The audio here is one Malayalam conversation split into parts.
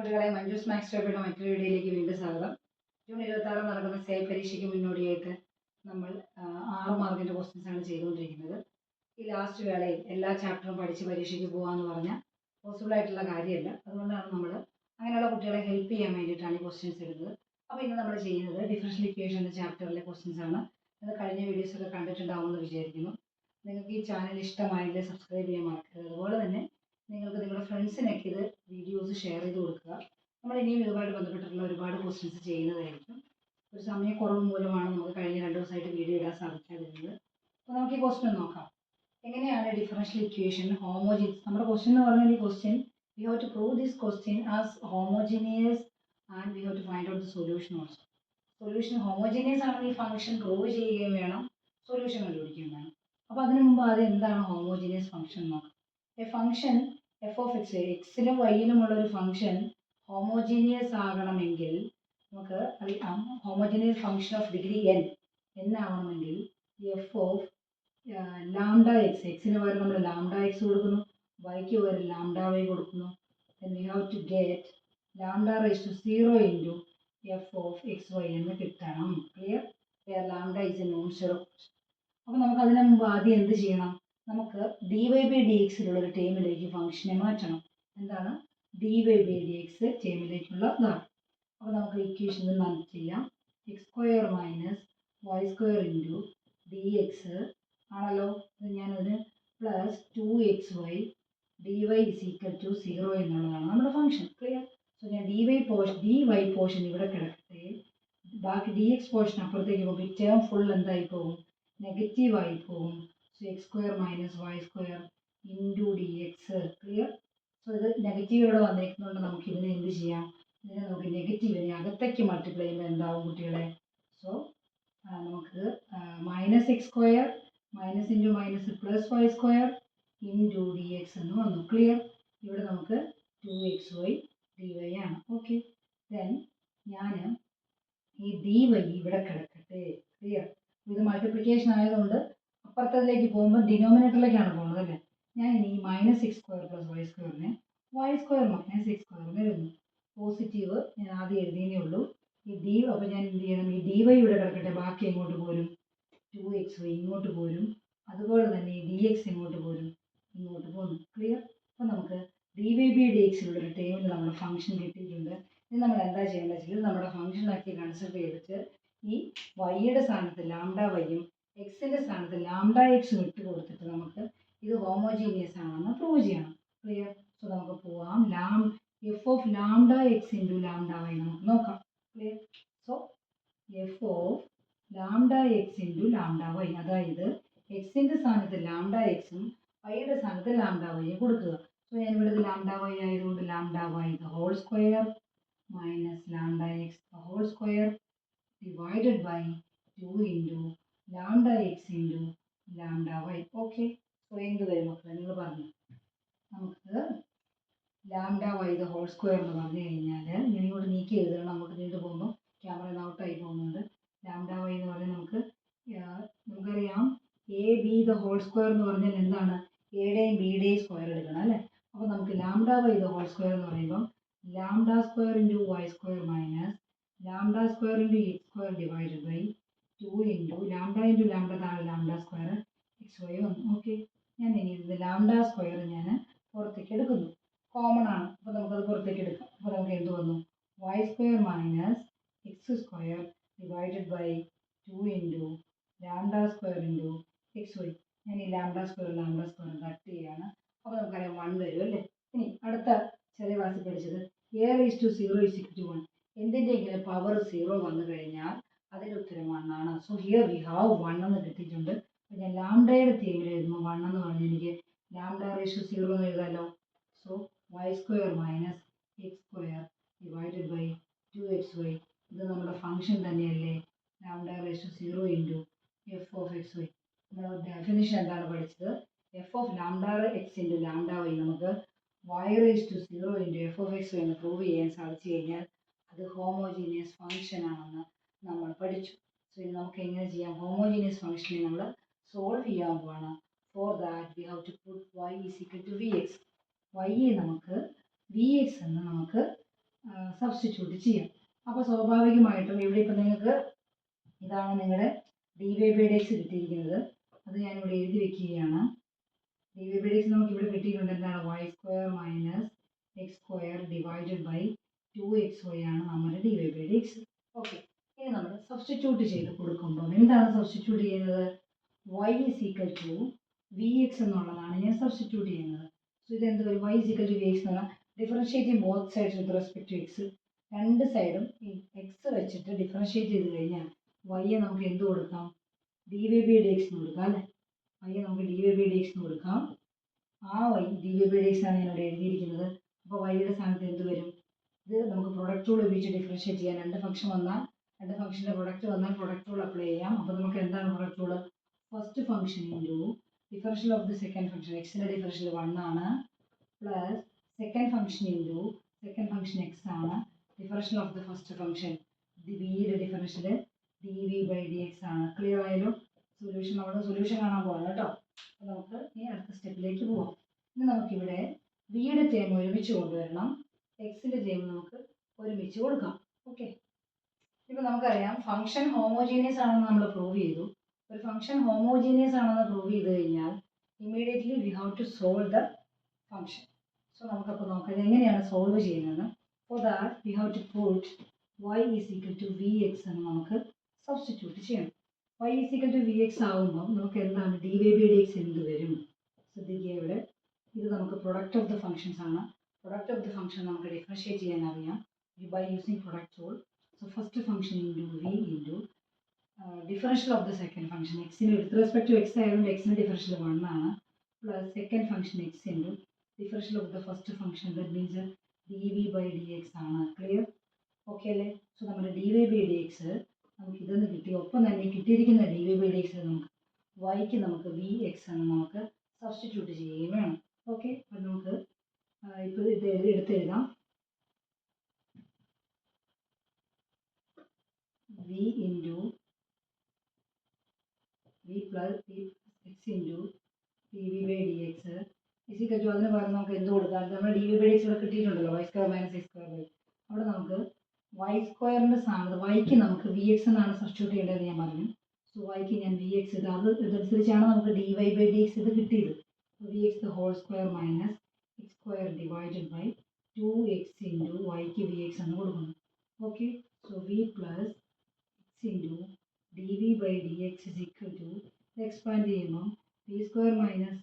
കുട്ടികളെ മഞ്ജൂസ് മാത്സ് ടോപ്പിയുടെ മറ്റൊരു വീഡിയോയിലേക്ക് വീണ്ടും സ്വാഗതം. ജൂൺ 26 നടക്കുന്ന സേ പരീക്ഷയ്ക്ക് മുന്നോടിയായിട്ട് നമ്മൾ 6 മാർക്കിൻ്റെ ക്വസ്റ്റ്യൻസ് ആണ് ചെയ്തുകൊണ്ടിരിക്കുന്നത്. ഈ ലാസ്റ്റ് വേളയിൽ എല്ലാ ചാപ്റ്ററും പഠിച്ച് പരീക്ഷയ്ക്ക് പോകാമെന്ന് പറഞ്ഞാൽ പോസിബിൾ ആയിട്ടുള്ള കാര്യമല്ല. അതുകൊണ്ടാണ് നമ്മൾ അങ്ങനെയുള്ള കുട്ടികളെ ഹെൽപ്പ് ചെയ്യാൻ വേണ്ടിയിട്ടാണ് ഈ ക്വസ്റ്റ്യൻസ് എടുത്തത്. അപ്പോൾ ഇന്ന് നമ്മൾ ചെയ്യുന്നത് ഡിഫറൻഷ്യൽ ഇക്വേഷൻ എന്ന ചാപ്റ്ററിലെ ക്വസ്റ്റ്യൻസ് ആണ്. അത് കഴിഞ്ഞ വീഡിയോസൊക്കെ കണ്ടിട്ടുണ്ടാവുമെന്ന് വിചാരിക്കുന്നു. നിങ്ങൾക്ക് ഈ ചാനൽ ഇഷ്ടമായെങ്കിൽ സബ്സ്ക്രൈബ് ചെയ്യാൻ മറക്കരുത്. അതുപോലെ തന്നെ നിങ്ങൾക്ക് നിങ്ങളുടെ ഫ്രണ്ട്സിനൊക്കെ ഇത് വീഡിയോസ് ഷെയർ ചെയ്ത് കൊടുക്കുക. നമ്മൾ ഇനിയും ഇതുമായിട്ട് ബന്ധപ്പെട്ടിട്ടുള്ള ഒരുപാട് ക്വസ്റ്റ്യൻസ് ചെയ്യുന്നതായിരിക്കും. ഒരു സമയക്കുറവ് മൂലമാണ് നമുക്ക് കഴിഞ്ഞ 2 ദിവസമായിട്ട് വീഡിയോ ഇടാൻ സാധിക്കാതിരുന്നത്. അപ്പോൾ നമുക്ക് ഈ ക്വസ്റ്റ്യൻ നോക്കാം. എങ്ങനെയാണ് ഡിഫറൻഷ്യൽ ഇക്വേഷൻ ഹോമോജീനിയസ്? നമ്മുടെ ക്വസ്റ്റ്യൻ എന്ന് പറഞ്ഞാൽ ഈ question we have to prove this question as homogeneous and we have to find out the solution also. Solution homogeneous ആണെങ്കിൽ ഈ ഫംഗ്ഷൻ പ്രൂവ് ചെയ്യുകയും വേണം, സൊല്യൂഷൻ കണ്ടുപിടിക്കുകയും വേണം. അപ്പോൾ അതിനു മുമ്പ് ആദ്യം എന്താണ് ഹോമോജീനിയസ് ഫംഗ്ഷൻ നോക്കാം. A function f of x, എക്സിലും വൈയിലുമുള്ള ഒരു ഫംഗ്ഷൻ ഹോമോജീനിയസ് ആകണമെങ്കിൽ നമുക്ക് homogeneous function of degree n ആവണമെങ്കിൽ എഫ് ഓഫ് ലാംഡ എക്സ്, എക്സിന് പകരം നമ്മൾ ലാംഡ എക്സ് കൊടുക്കുന്നു, വൈക്ക് പകരം ലാംഡ വൈ കൊടുക്കുന്നു. then we have to get lambda raise to 0 into f of x y എന്ന് കിട്ടണം. Clear? Lambda is a non zero. അപ്പോൾ നമുക്ക് അതിനു മുമ്പ് ആദ്യം എന്ത് ചെയ്യണം? നമുക്ക് ഡി വൈ ബൈ ഡി എക്സിലുള്ളൊരു ടേമിലേക്ക് ഫംഗ്ഷനെ മാറ്റണം. എന്താണ്? D y by d x ടേമിലേക്കുള്ള ഇതാണ്. അപ്പോൾ നമുക്ക് ഇക്വേഷൻ നൽ ചെയ്യാം. X square minus y square into d x ആണല്ലോ. ഞാനതിന് plus 2xy d y is equal to 0 എന്നുള്ളതാണ് നമ്മുടെ ഫംഗ്ഷൻ. ക്ലിയർ? സോ ഞാൻ ഡി വൈ പോർഷൻ ഇവിടെ കിടക്കട്ടെ, ബാക്കി ഡി എക്സ് പോർഷൻ അപ്പുറത്തേക്ക് പോകും. ഈ ടേം ഫുൾ എന്തായി പോകും? നെഗറ്റീവ് ആയി പോകും. So x square minus y square into d x. Clear? So ഇത് നെഗറ്റീവ് ഇവിടെ വന്നിരിക്കുന്നതുകൊണ്ട് നമുക്ക് ഇതിനെ എന്ത് ചെയ്യാം? ഇതിനെ നമുക്ക് നെഗറ്റീവിനെ അകത്തേക്ക് മൾട്ടിപ്ലൈ ചെയ്യുമ്പോൾ എന്താവും കുട്ടികളെ? സോ നമുക്ക് minus x square minus into minus plus y square into d x എന്ന് വന്നു. ക്ലിയർ? ഇവിടെ നമുക്ക് 2xy dy ആണ്. ഓക്കെ, ദെൻ ഞാൻ ഈ ഡി വൈ ഇവിടെ കിടക്കട്ടെ. ക്ലിയർ? ഇത് മൾട്ടിപ്ലിക്കേഷൻ ആയതുകൊണ്ട് അപ്പുറത്തേക്ക് പോകുമ്പോൾ ഡിനോമിനേറ്ററിലേക്കാണ് പോകുന്നത് അല്ലേ. ഞാൻ ഇനി minus x square plus y സ്ക്വയറിനെ y square minus x square വരുന്നു. പോസിറ്റീവ് ഞാൻ ആദ്യം എഴുതിയേ ഉള്ളൂ. ഈ ഡി, അപ്പോൾ ഞാൻ എന്ത് ചെയ്യണം? ഈ ഡി വൈ ഇവിടെ കിടക്കട്ടെ, ബാക്കി എങ്ങോട്ട് പോരും? 2xy ഇങ്ങോട്ട് പോരും. അതുപോലെ തന്നെ ഈ ഡി എക്സ് എങ്ങോട്ട് പോരും? ഇങ്ങോട്ട് പോകുന്നു. ക്ലിയർ? അപ്പോൾ നമുക്ക് ഡി വൈ ബൈ ഡി എക്സിലുള്ളൊരു ടേമിൽ നമ്മുടെ ഫംഗ്ഷൻ കിട്ടിയിട്ടുണ്ട്. ഇത് നമ്മൾ എന്താ ചെയ്യേണ്ടത് വെച്ചാൽ നമ്മുടെ ഫംഗ്ഷനാക്കി കൺസിഡർ ചെയ്തിട്ട് ഈ വൈയുടെ സ്ഥാനത്ത് ലാംഡ വൈയും എക്സിൻ്റെ സ്ഥാനത്ത് ലാംഡ എക്സ് വിട്ട് കൊടുത്തിട്ട് നമുക്ക് ഇത് ഹോമോജീനിയസ് ആണെന്ന് പ്രൂവ് ചെയ്യണം. ക്ലിയർ? സോ നമുക്ക് പോവാം. F of lambda x into lambda y നമുക്ക് നോക്കാം. Clear? So f of lambda x into lambda y, അതായത് എക്സിൻ്റെ സ്ഥാനത്ത് ലാംഡ എക്സും വൈയുടെ സ്ഥാനത്ത് ലാംഡ വൈയും കൊടുക്കുക. സോ ഞാൻ ഇവിടെ ലാംഡ വൈ ആയതുകൊണ്ട് lambda y the whole square minus lambda x the whole square divided by 2 into lambda x into lambda y. Okay, so എന്ത് വരും മക്കളെ? നിങ്ങൾ പറഞ്ഞു. നമുക്ക് lambda y the whole square എന്ന് പറഞ്ഞു കഴിഞ്ഞാൽ ഞാൻ ഇങ്ങോട്ട് നീക്കി എഴുതണം. അങ്ങോട്ട് നീണ്ടു പോകുമ്പോൾ ക്യാമറ ഔട്ടായി പോകുന്നുണ്ട്. ലാംഡ വൈ എന്ന് പറഞ്ഞാൽ നമുക്കറിയാം a b the whole square എന്ന് പറഞ്ഞാൽ എന്താണ്? എയുടെയും ബിയുടെയും സ്ക്വയർ എടുക്കണം അല്ലേ. അപ്പോൾ നമുക്ക് lambda y the whole square എന്ന് പറയുമ്പോൾ lambda square into y square minus lambda square into x square divided by 2 into lambda താഴെ ലാംഡ സ്ക്വയർ എക്സ് വൈ വന്നു. ഓക്കെ, ഞാൻ ഇനി ഇത് ലാംഡ സ്ക്വയർ ഞാൻ പുറത്തേക്ക് എടുക്കുന്നു. കോമൺ ആണ്, അപ്പോൾ നമുക്കത് പുറത്തേക്ക് എടുക്കാം. അപ്പോൾ നമുക്ക് എന്ത് വന്നു? Y square minus x square divided by 2 into lambda square into x y. ഞാൻ ഈ ലാംഡ സ്ക്വയർ കട്ട് ചെയ്യാണ്. അപ്പോൾ നമുക്കറിയാം 1 വരും അല്ലേ. ഇനി അടുത്ത ചെറിയ ക്ലാസ്സിൽ പഠിച്ചത് a raise to 0 is equal to 1. എന്തിൻ്റെയെങ്കിലും പവർ 0 വന്നു കഴിഞ്ഞാൽ അതിൻ്റെ ഉത്തരം 1 ആണ്. സോ ഹിയർ വി ഹാവ് 1 എന്ന് കിട്ടിയിട്ടുണ്ട്. അപ്പോൾ ഞാൻ ലാംഡയുടെ തീമിൽ എഴുതുമ്പോൾ 1 എന്ന് പറഞ്ഞാൽ എനിക്ക് ലാംഡ റേസ് ടു 0 എന്ന് എഴുതാമല്ലോ. So y square minus x square divided by 2xy. ഇത് നമ്മുടെ ഫംഗ്ഷൻ തന്നെയല്ലേ, lambda raise to 0 into f of x y. നമ്മൾ ഡെഫിനിഷൻ എന്താണ് പഠിച്ചത്? F of lambda x into lambda y നമുക്ക് y raise to 0 into f of x y എന്ന് പ്രൂവ് ചെയ്യാൻ സാധിച്ചു കഴിഞ്ഞാൽ അത് ഹോമോജീനിയസ് ഫംഗ്ഷൻ ആണെന്ന് നമ്മൾ പഠിച്ചു. സോ ഇനി നമുക്ക് എങ്ങനെ ചെയ്യാം? ഹോമോജീനിയസ് ഫംഗ്ഷനെ നമ്മൾ സോൾവ് ചെയ്യാൻ പോവാണ്. For that we have to put y is equal to v x. വൈയെ നമുക്ക് വി എക്സ് എന്ന് നമുക്ക് സബ്സ്റ്റിറ്റ്യൂട്ട് ചെയ്യാം. അപ്പോൾ സ്വാഭാവികമായിട്ടും ഇവിടെ ഇപ്പം നിങ്ങൾക്ക് ഇതാണ് നിങ്ങളുടെ d y by d x കിട്ടിയിരിക്കുന്നത്. അത് ഞാനിവിടെ എഴുതി വെക്കുകയാണ്. D y by d x നമുക്ക് ഇവിടെ കിട്ടിയിട്ടുണ്ട്. എന്താണ്? Y square minus x square divided by 2xy ആണ് നമ്മുടെ d y by d x. Okay, ഇനി നമ്മൾ സബ്സ്റ്റിറ്റ്യൂട്ട് ചെയ്ത് കൊടുക്കുമ്പോൾ എന്താണ് സബ്സ്റ്റിറ്റ്യൂട്ട് ചെയ്യുന്നത്? y is equal to v x എന്നുള്ളതാണ് ഞാൻ സബ്സ്റ്റിറ്റ്യൂട്ട് ചെയ്യുന്നത്. സോ ഇതെന്ത് വരും? y is equal to v x എന്ന് പറഞ്ഞാൽ differentiating both sides with respect to x. രണ്ട് സൈഡും ഈ എക്സ് വെച്ചിട്ട് ഡിഫറൻഷ്യേറ്റ് ചെയ്ത് കഴിഞ്ഞാൽ വൈയെ നമുക്ക് എന്ത് കൊടുക്കാം? D y by d x എന്ന് കൊടുക്കാം അല്ലേ? വൈയെ നമുക്ക് d y by d x എന്ന് കൊടുക്കാം. ആ y d y by d x ആണ് ഞാൻ ഇവിടെ എഴുതിയിരിക്കുന്നത്. അപ്പോൾ വൈയുടെ സ്ഥാനത്ത് എന്ത് വരും? ഇത് നമുക്ക് പ്രൊഡക്റ്റ് റൂൾ ഉപയോഗിച്ച് ഡിഫറൻഷ്യേറ്റ് ചെയ്യാം. രണ്ട് ഫംഗ്ഷൻ വന്നാൽ രണ്ട് ഫംഗ്ഷൻ്റെ പ്രൊഡക്റ്റ് വന്നാൽ പ്രൊഡക്റ്റ് റൂൾ അപ്ലൈ ചെയ്യാം. അപ്പോൾ നമുക്ക് എന്താണ് product rule? First function into differential of the second function, എക്സിൻ്റെ ഡിഫറൻഷ്യൽ 1 ആണ്, plus second function into second function x ആണ്, differential of the first function വിയുടെ differential d v by d x ആണ്. ക്ലിയർ ആയാലും സൊല്യൂഷൻ നമ്മൾ സൊല്യൂഷൻ കാണാൻ പോകണം കേട്ടോ. അപ്പോൾ നമുക്ക് ഇനി അടുത്ത സ്റ്റെപ്പിലേക്ക് പോവാം. ഇനി നമുക്കിവിടെ വിയുടെ ടേം ഒരുമിച്ച് കൊണ്ടുവരണം, എക്സിൻ്റെ ടേം നമുക്ക് ഒരുമിച്ച് കൊടുക്കാം. ഓക്കെ, ഇപ്പോൾ നമുക്കറിയാം ഫംഗ്ഷൻ ഹോമോജീനിയസ് ആണെന്ന് നമ്മൾ പ്രൂവ് ചെയ്തു. ഒരു ഫംഗ്ഷൻ ഹോമോജീനിയസ് ആണെന്ന് പ്രൂവ് ചെയ്ത് കഴിഞ്ഞാൽ immediately we have to solve the function. So നമുക്കപ്പോൾ നോക്കാം എങ്ങനെയാണ് സോൾവ് ചെയ്യുന്നത്. For that we have to put y is equal to v x എന്ന് നമുക്ക് സബ്സ്റ്റിറ്റ്യൂട്ട് ചെയ്യണം. y is equal to v x ആകുമ്പോൾ നമുക്ക് എന്താണ്? D y by d x എന്ത് വരും? ശ്രദ്ധിക്കുക, ഇവിടെ ഇത് നമുക്ക് പ്രൊഡക്റ്റ് ഓഫ് ദ ഫംഗ്ഷൻസ് ആണ്. പ്രൊഡക്റ്റ് ഓഫ് ദ ഫംഗ്ഷൻ നമുക്ക് ഡിഫറൻഷ്യേറ്റ് ചെയ്യാൻ അറിയാം by using product rule. So first function into v into differential of the second function, എക്സിന് വിത്ത് റെസ്പെക്ട് ടു എക്സ് ആയതുകൊണ്ട് എക്സിന് ഡിഫറൻഷ്യൽ 1 ആണ്, plus second function x into differential of the first function, that means d v by d x ആണ്. ക്ലിയർ? ഓക്കെ അല്ലേ? സോ നമ്മുടെ d y by d x നമുക്ക് ഇതൊന്ന് കിട്ടി. ഒപ്പം തന്നെ കിട്ടിയിരിക്കുന്ന d y by d x നമുക്ക് വൈക്ക് നമുക്ക് വി എക്സ് എന്ന് നമുക്ക് സബ്സ്റ്റിറ്റ്യൂട്ട് ചെയ്യുകയും വേണം. ഓക്കെ, അപ്പം നമുക്ക് ഇപ്പോൾ ഇത് എടുത്തെഴുതാം. V into v plus x into d v by d x is equal to, അതിന് പകരം നമുക്ക് എന്ത് കൊടുക്കാം? നമ്മൾ d v by d x ഇവിടെ കിട്ടിയിട്ടുണ്ടല്ലോ, y square minus x square by, അവിടെ നമുക്ക് വൈ സ്ക്വയറിൻ്റെ സ്ഥാനത്ത് വൈക്ക് നമുക്ക് വി എക്സ് എന്നാണ് സബ്സ്റ്റിറ്റ്യൂട്ട് ചെയ്യേണ്ടതെന്ന് ഞാൻ പറഞ്ഞു. സോ വൈക്ക് ഞാൻ വി എക്സ് ഇത് ഇതനുസരിച്ചാണ് നമുക്ക് d y by d x ഇത് കിട്ടിയത്. V x whole square minus x square divided by 2x into വൈക്ക് വി എക്സ് എന്ന് കൊടുക്കുന്നു. Okay, so v plus x into d v by d x is equal to, expand ചെയ്യുമ്പോൾ വി സ്ക്വയർ മൈനസ്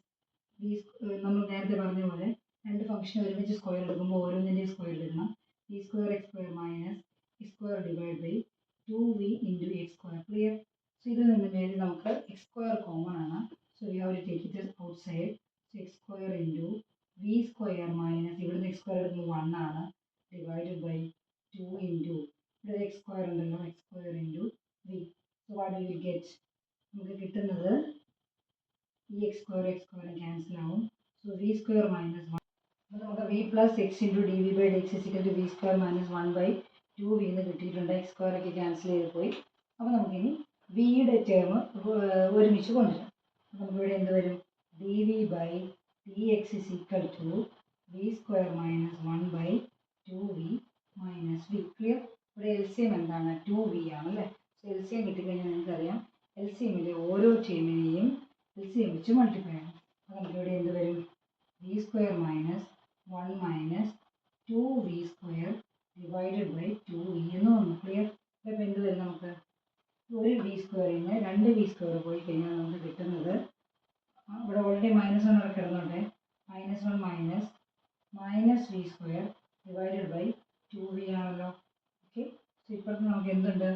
നമ്മൾ നേരത്തെ പറഞ്ഞ പോലെ രണ്ട് ഫംഗ്ഷൻ ഒരുമിച്ച് സ്ക്വയർ എടുക്കുമ്പോൾ ഓരോന്നിൻ്റെ സ്ക്വയർ എടുക്കണം. V square x square minus x square divide by 2v into x square. Clear? So ഇതിൽ നിന്ന് മേലെ നമുക്ക് എക്സ് സ്ക്വയർ കോമൺ ആണ്. So we have to take it outside. So x square into v square minus ഇവിടുന്ന് എക്സ് സ്ക്വയർ എടുക്കുമ്പോൾ 1 ആണ്, ഡിവൈഡഡ് ബൈ 2 ഇൻറ്റു ഇവിടെ എക്സ് സ്ക്വയർ ഉണ്ടല്ലോ, x square into v. So what you will get? നമുക്ക് കിട്ടുന്നത് ഈ എക്സ് സ്ക്വയർ ക്യാൻസൽ ആവും. സോ വി സ്ക്വയർ മൈനസ് 1, അപ്പോൾ നമുക്ക് v plus x into d v by d x is equal to v square minus 1 by 2v എന്ന് കിട്ടിയിട്ടുണ്ട്. എക്സ് സ്ക്വയർ ഒക്കെ ക്യാൻസൽ ചെയ്ത് പോയി. അപ്പോൾ നമുക്കിനി വിയുടെ ടേം ഒരുമിച്ച് കൊണ്ടുവരാം. നമുക്കിവിടെ എന്ത് വരും? D v by d x is equal to v square minus 1 by 2v minus v. Clear? ഇവിടെ എൽ സി എം എന്താണ്? 2v ആണല്ലേ. സോ എൽ സി എം കിട്ടിക്കഴിഞ്ഞാൽ നിങ്ങൾക്കറിയാം എൽ സി എമ്മിലെ ഓരോ ടേമിനെയും എൽ സി എം വെച്ച് മൾട്ടിപ്ലൈ ചെയ്യണം. അപ്പോൾ നമുക്കിവിടെ എന്ത് വരും? V square minus 1 minus 2v square divided by 2v എന്ന് വന്നു. ക്ലിയർ? അപ്പോൾ എന്ത് വരും? നമുക്ക് ഒരു വി സ്ക്വയറിൽ നിന്ന് 2v സ്ക്വയർ പോയി കഴിഞ്ഞാൽ നമുക്ക് കിട്ടുന്നത്, ഇവിടെ ഓൾറെഡി -1 അവിടെ കിടന്നോട്ടെ, -1 minus v square divided by 2v ആണല്ലോ. ഓക്കെ, സോ ഇപ്പോഴത്തെ നമുക്ക് എന്തുണ്ട്?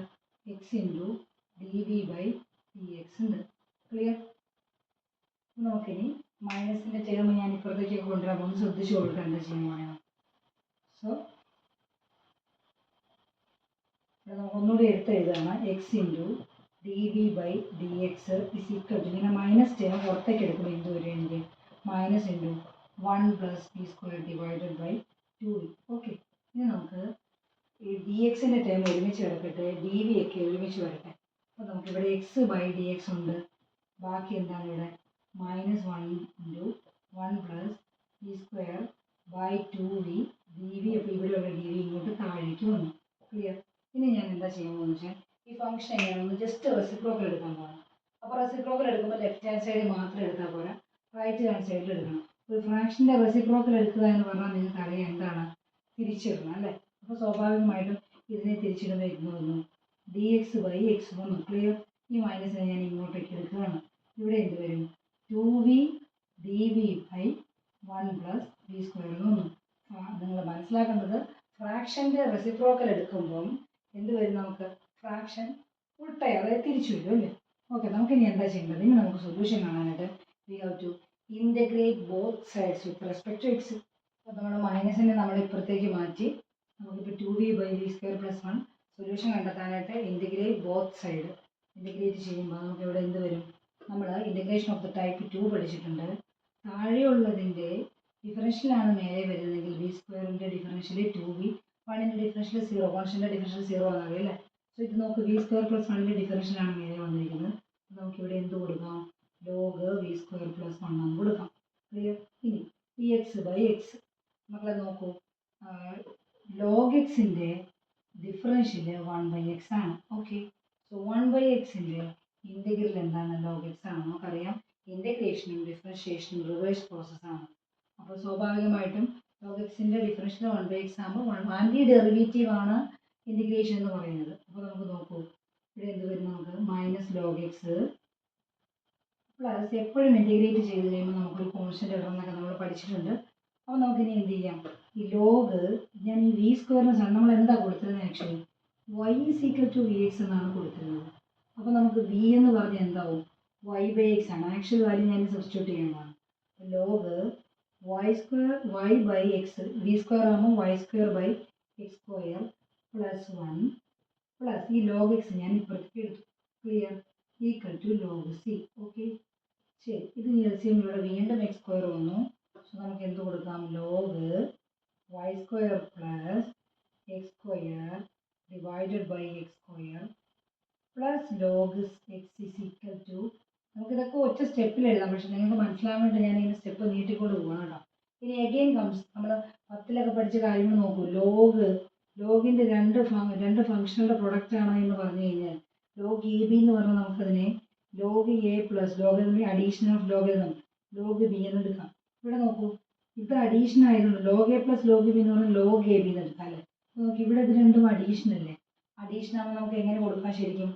X into d v by d x ഉണ്ട്. ക്ലിയർ? നമുക്കിനി മൈനസിൻ്റെ ടേം ഞാൻ ഇപ്പുറത്തേക്കൊക്കെ കൊണ്ടുവരാൻ പോകുന്നത് ശ്രദ്ധിച്ചു കൊടുക്കുക എന്താ ചെയ്യുമ്പോൾ. സോ ഇവിടെ നമുക്ക് ഒന്നുകൂടി എഴുതാണ്, x into d v by d x is equal to, ഇങ്ങനെ മൈനസ് ടേം പുറത്തേക്ക് എടുക്കുമ്പോൾ എന്ത് വരും? എനിക്ക് minus into 1 plus v square divided by 2v. Okay, ഇനി നമുക്ക് ഈ ഡി എക്സിൻ്റെ ടേം ഒരുമിച്ച് കിടക്കട്ടെ, ഡി വി ഒക്കെ ഒരുമിച്ച് വരട്ടെ. അപ്പോൾ നമുക്കിവിടെ എക്സ് ബൈ ഡി എക്സ് ഉണ്ട്, ബാക്കി എന്താണ് ഇവിടെ? -1 into 1 plus v square by 2v dv. അപ്പോൾ ഇവിടെയുള്ള dv ഇങ്ങോട്ട് താഴേക്ക് വന്നു. ക്ലിയർ? ഇനി ഞാൻ എന്താ ചെയ്യാൻ പോകുന്നത് വെച്ചാൽ ഈ ഫംഗ്ഷൻ എങ്ങനെയാണെന്ന് ജസ്റ്റ് റെസിപ്രോക്കൽ എടുക്കാൻ പോകണം. അപ്പോൾ റെസിപ്രോക്കൽ എടുക്കുമ്പോൾ ലെഫ്റ്റ് ഹാൻഡ് സൈഡ് മാത്രം എടുത്താൽ പോരാ, റൈറ്റ് ഹാൻഡ് സൈഡിൽ എടുക്കണം. ഒരു ഫ്രാക്ഷൻ്റെ റെസിപ്രോക്കൽ എടുക്കുക എന്ന് പറഞ്ഞാൽ നിങ്ങൾക്ക് അറിയാം എന്താണ്, തിരിച്ചിടണം അല്ലേ? അപ്പോൾ സ്വാഭാവികമായിട്ടും ഇതിനെ തിരിച്ചിടുമ്പോൾ എന്ന് വന്നു dx ബൈ എക്സ് വന്നു. ക്ലിയർ? ഈ മൈനസിനെ ഞാൻ ഇങ്ങോട്ടേക്ക് എടുക്കുകയാണ്. ഇവിടെ എന്ത് വരും? 2v dv by 1 plus v square എന്ന് വന്നു. നിങ്ങൾ മനസ്സിലാക്കേണ്ടത് ഫ്രാക്ഷൻ്റെ റെസിപ്രോക്കൽ എടുക്കുമ്പം എന്ത് വരും? നമുക്ക് ഫ്രാക്ഷൻ ഉൾട്ടായി, അതായത് തിരിച്ചു വരും അല്ലേ? ഓക്കെ, നമുക്കിനി എന്താ ചെയ്യേണ്ടത്? ഇനി നമുക്ക് സൊല്യൂഷൻ കാണാനായിട്ട് we have to integrate both sides with respect to x. അപ്പോൾ നമ്മുടെ മൈനസിനെ നമ്മൾ ഇപ്പുറത്തേക്ക് മാറ്റി നമുക്കിപ്പോൾ 2v by v square plus 1 solution കണ്ടെത്താനായിട്ട് ഇൻ്റഗ്രേറ്റ് ബോത്ത് സൈഡ് ഇൻ്റഗ്രേറ്റ് ചെയ്യുമ്പോൾ നമുക്ക് ഇവിടെ എന്ത് വരും? നമ്മൾ ഇൻ്റഗ്രേഷൻ ഓഫ് ദ ടൈപ്പ് 2 പഠിച്ചിട്ടുണ്ട്. താഴെയുള്ളതിൻ്റെ ഡിഫറൻഷ്യലാണ് മേലെ വരുന്നതെങ്കിൽ വി സ്ക്വയറിൻ്റെ ഡിഫറൻഷ്യൽ 2v, 1ൻ്റെ ഡിഫറൻഷ്യൽ 0, കോൺസ്റ്റൻ്റെ ഡിഫറൻഷ്യൽ 0 ആണെന്നറിയാം അല്ലേ? സോ ഇത് നമുക്ക് വി സ്ക്വയർ പ്ലസ് 1ൻ്റെ ഡിഫറൻഷ്യലാണ് മേലെ വന്നിരിക്കുന്നത്. നമുക്കിവിടെ എന്ത് കൊടുക്കാം? ലോഗ് വി സ്ക്വയർ പ്ലസ് 1 എന്ന് കൊടുക്കാം. ക്ലിയർ? ഇനി ഈ എക്സ് ബൈ എക്സ് മക്കളെ നോക്കൂ, ലോഗ് എക്സിൻ്റെ ഡിഫറൻഷ്യൽ 1/x ആണ്. ഓക്കെ, സോ 1/xൻ്റെ ഇൻ്റഗ്രൽ എന്താണ്? ലോഗ് എക്സ് ആണ്. നമുക്കറിയാം ഇൻ്റഗ്രേഷനും ഡിഫറൻഷിയേഷനും റിവേഴ്സ് പ്രോസസ്സാണ്. അപ്പോൾ സ്വാഭാവികമായിട്ടും ലോഗ് എക്സിൻ്റെ ഡിഫറൻഷ്യൽ 1/x ആകുമ്പോൾ ആൻറ്റി ഡെറിവേറ്റീവ് ആണ് ഇൻ്റഗ്രേഷൻ എന്ന് പറയുന്നത്. അപ്പോൾ നമുക്ക് നോക്കൂ, ഇവിടെ എന്ത് വരും? നമുക്ക് മൈനസ് ലോഗ് എക്സ് പ്ലസ്, എപ്പോഴും ഇൻ്റഗ്രേറ്റ് ചെയ്ത് കഴിയുമ്പോൾ നമുക്കൊരു കോൺസ്റ്റൻ്റ് ഇടണമെന്നൊക്കെ നമ്മൾ പഠിച്ചിട്ടുണ്ട്. അപ്പോൾ നമുക്കിനി എന്ത് ചെയ്യാം? ഈ ലോഗ് ഞാൻ ഈ വി സ്ക്വയറിന് നമ്മൾ എന്താ കൊടുത്തിരുന്നത്? Actually y is equal to v x എന്നാണ് കൊടുത്തിരുന്നത്. അപ്പോൾ നമുക്ക് വി എന്ന് പറഞ്ഞാൽ എന്താവും? y ബൈ എക്സ് ആണ്. ആക്ച്വൽ വാല്യൂ ഞാൻ സബ്സ്റ്റിറ്റ്യൂട്ട് ചെയ്യുന്നതാണ്. Log y square y by x, v square ആകുമ്പോൾ y square by x square plus 1 plus ഈ ലോഗ് എക്സ് ഞാൻ ഇപ്പുറത്തേക്ക് എടുത്തു. Clear? Equal to log c. Okay, ശരി. ഇത് എൽസിഎം ഇവിടെ വീണ്ടും എക്സ് സ്ക്വയർ വന്നു. സോ നമുക്ക് എന്ത് കൊടുക്കാം? Log y square plus x square divided by x square plus log x is equal to, നമുക്കിതൊക്കെ ഒറ്റ സ്റ്റെപ്പിൽ എഴുതാം, പക്ഷെ നിങ്ങൾക്ക് മനസ്സിലാൻ വേണ്ടി ഞാൻ ഇങ്ങനെ സ്റ്റെപ്പ് നീട്ടിക്കൊണ്ട് പോകണം കേട്ടോ. ഇനി അഗെയിൻ കംസ്, നമ്മൾ 10-ലൊക്കെ പഠിച്ച കാര്യങ്ങൾ നോക്കൂ. ലോഗിൻ്റെ രണ്ട് ഫംഗ്ഷനുകളുടെ പ്രൊഡക്റ്റ് ആണ് എന്ന് പറഞ്ഞു കഴിഞ്ഞാൽ ലോഗ് എ ബി എന്ന് പറഞ്ഞാൽ നമുക്കതിനെ ലോഗ് എ പ്ലസ് ലോഗിൻ്റെ addition of logarithm log b എന്ന് എടുക്കാം. ഇവിടെ നോക്കൂ, ഇത് അഡീഷൻ ആയതുകൊണ്ട് log a plus log b എന്ന് പറഞ്ഞാൽ ലോഗ് എ ബി എന്ന് എടുക്കാം അല്ലേ? നമുക്ക് ഇവിടെ ഇത് രണ്ടും അഡീഷൻ അല്ലേ? അഡീഷൻ ആകുമ്പോൾ നമുക്ക് എങ്ങനെ കൊടുക്കാം? ശരിക്കും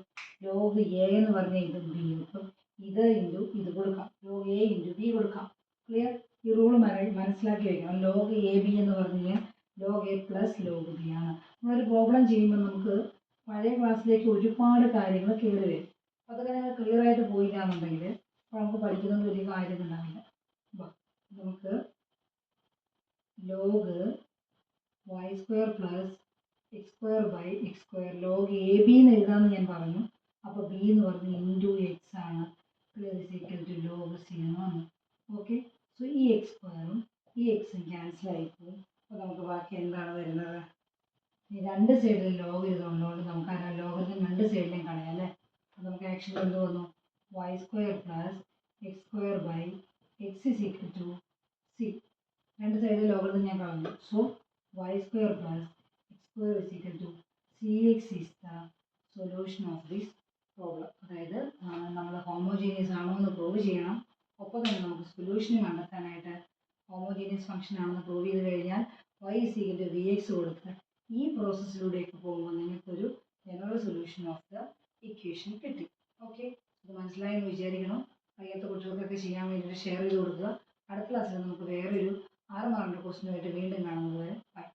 ലോഗ് എ എന്ന് പറഞ്ഞാൽ ഇത് ബി, അപ്പം ഇത് ഇൻറ്റു ഇത് കൊടുക്കാം, ലോഗ് എ ഇൻറ്റു ബി കൊടുക്കാം. ക്ലിയർ? ഈ റൂൾ മനസ്സിലാക്കി വയ്ക്കണം. ലോഗ് എ ബി എന്ന് പറഞ്ഞു കഴിഞ്ഞാൽ log a plus log B ആണ്. നമ്മളൊരു പ്രോബ്ലം ചെയ്യുമ്പോൾ നമുക്ക് പഴയ ക്ലാസ്സിലേക്ക് ഒരുപാട് കാര്യങ്ങൾ കയറി വരും. അപ്പോൾ അതൊക്കെ നിങ്ങൾ ക്ലിയർ ആയിട്ട് പോയില്ലാന്നുണ്ടെങ്കിൽ അപ്പോൾ നമുക്ക് പഠിക്കുന്നത് വലിയ കാര്യം ഉണ്ടാവില്ല. നമുക്ക് log y square plus x square by x square log a b എന്ന് എഴുതാമെന്ന് ഞാൻ പറഞ്ഞു. അപ്പോൾ ബി എന്ന് പറഞ്ഞ് ഇൻറ്റു എക്സ് ആണ്. Clear? Is equal to log c എന്ന് വന്നു. ഓക്കെ, സോ ഈ എക്സ് സ്ക്വയറും ഈ എക്സും ക്യാൻസൽ ആയിപ്പോവും. അപ്പോൾ നമുക്ക് ബാക്കി എന്താണ് വരുന്നത്? ഈ രണ്ട് സൈഡിലും ലോഗ് ഇതുള്ളതുകൊണ്ട് നമുക്ക് ആ ലോഗത്തിന് രണ്ട് സൈഡിലും കളയാം അല്ലേ? അപ്പോൾ നമുക്ക് ആക്ച്വലി എന്ത് വന്നു? Y square plus x square by x is equal to c. രണ്ട് സൈഡിൽ ലോഗരിതം ഞാൻ കളഞ്ഞു. So y square plus x square is equal to c x is the solution of this problem. അതായത് നമ്മൾ ഹോമോജീനിയസ് ആണോ എന്ന് പ്രൂവ് ചെയ്യണം. ഒപ്പം തന്നെ നമുക്ക് സൊല്യൂഷൻ കണ്ടെത്താനായിട്ട് ഹോമോജീനിയസ് ഫംഗ്ഷൻ ആണെന്ന് പ്രൂവ് ചെയ്ത് കഴിഞ്ഞാൽ y is equal to v x കൊടുത്ത് ഈ പ്രോസസ്സിലൂടെയൊക്കെ പോകുമ്പോൾ നിങ്ങൾക്കൊരു general solution of the equation കിട്ടി. ഓക്കെ, ഇത് മനസ്സിലായെന്ന് വിചാരിക്കണം. അറിയാത്ത കുട്ടികൾക്കൊക്കെ ചെയ്യാൻ വേണ്ടിയിട്ട് ഷെയർ ചെയ്ത് കൊടുക്കുക. അടുത്ത ക്ലാസ്സിൽ നമുക്ക് വേറൊരു 6 മാർക്കിൻ്റെ ക്വസ്റ്റിനുമായിട്ട് വീണ്ടും കാണുന്നത് വരെ ബൈ.